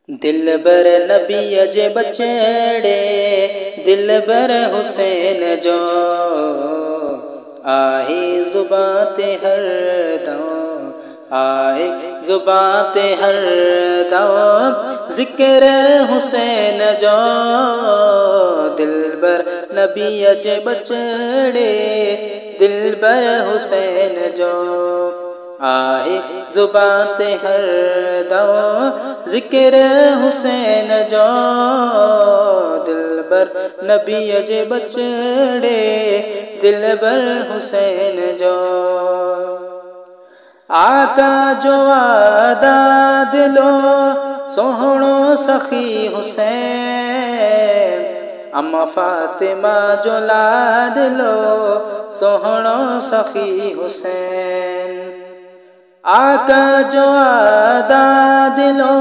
दिलबर नबी अज बचड़े दिलबर हुसैन जो आहे जुबां ते हर दम आहे जुबां ते हर दम जिक्र हुसैन जो दिलबर नबी अज बचड़े दिलबर हुसैन जो आहे जुबां ते हर दम जिक्र हुसैन जो दिलबर नबी अज बचड़े दिलबर हुसैन जो आका जो वादा दिलो सोहणो सखी हुसैन अम्मा फातिमा जो लाडलो सोहणो सखी हुसैन आका जो वादा दिलो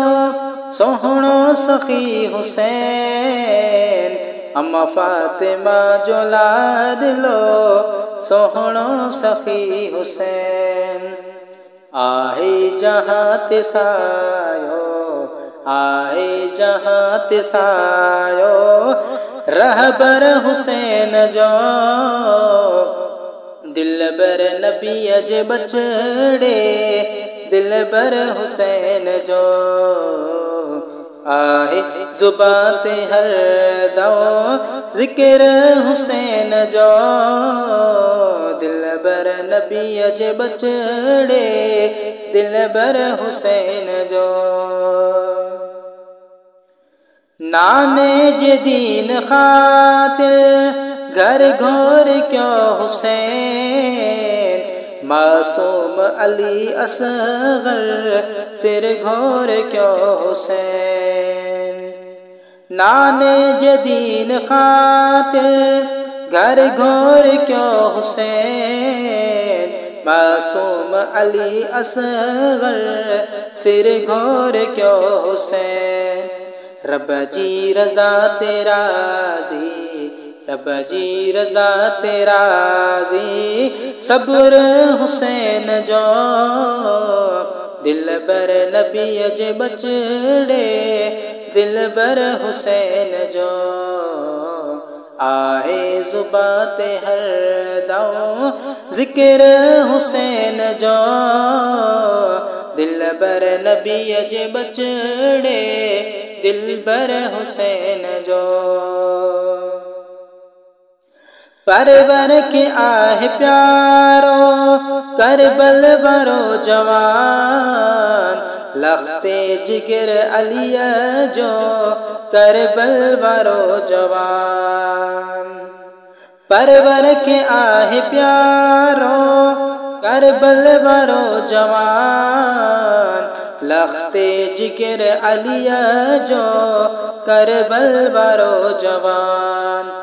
सोहणो सखी हुसैन अम्मा फातिमा जो लाडलो सोहणो सखी हुसैन आहे जहां ते सायो आहे जहां ते सायो रहबर हुसैन जो दिलबर नबी अज बचड़े दिलबर हुसैन जो आहे जुबां ते हर दम जिक्र हुसैन जो दिलबर नबी अज बचड़े दिलबर हुसैन जो नाने जे दीन खातिर घर घोर क्यों हुसैन मासूम अली असगर सिर घोर क्यों हुसैन नाने जदीन खातिर घर घोर क्यों हुसैन मासूम अली असगर सिर घोर क्यों हुसैन रब जी रजा तेरा दी रब जी रजा तेरा जी सब्र हुसैन जो दिलबर नबी अज बचड़े दिलबर हुसैन जो आहे जुबां ते हर दम जिक्र हुसैन जो दिलबर नबी अज बचड़े दिलबर हुसैन जो परवर के आहे प्यारो करबल वरो जवान लखते जिगर अलिया जो करबल वरो जवान परवर के आहे प्यारो करबल वरो जवान लखते जिगर अलिया जो करबल वरो जवान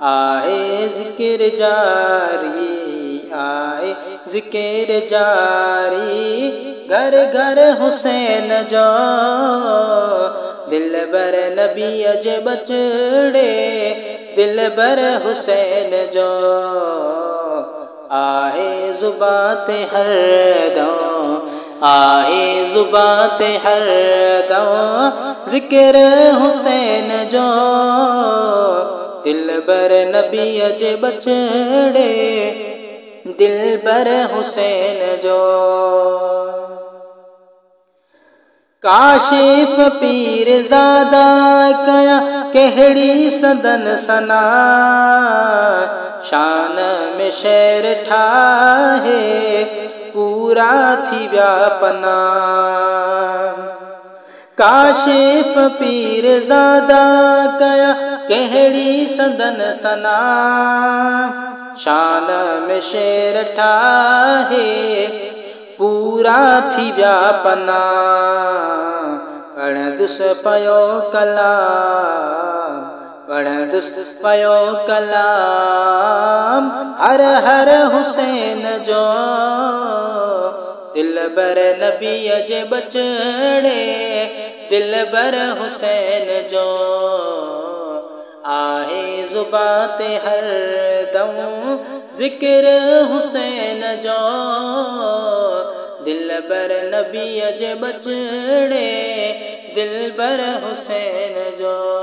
आए जिक्र जारी आए जिक्र जारी घर घर हुसैन जो दिलबर नबी अज बचड़े दिलबर हुसैन जो आहे जुबां ते हर दम आहे जुबां ते हर दम जिक्र हुसैन जो दिलबर नबी अज बचड़े दिलबर हुसैन जो काशिफ पीर ज़ादा कया कहड़ी सदन सना शान में शेर ठाहे पूरा थी व्यापना काशिफ पीर ज़ादा कया कहड़ी सदन सना शान में शेर ठाहे पूरा थी व्यापना पढ़ दुस पयो कलाम पढ़ दुस पयो कलाम हर हर हुसैन जो दिलबर नबी अज बचड़े दिलबर हुसैन जो आहे जुबां ते हर दम जिक्र हुसैन जो दिलबर नबी अज बचड़े दिलबर हुसैन जो।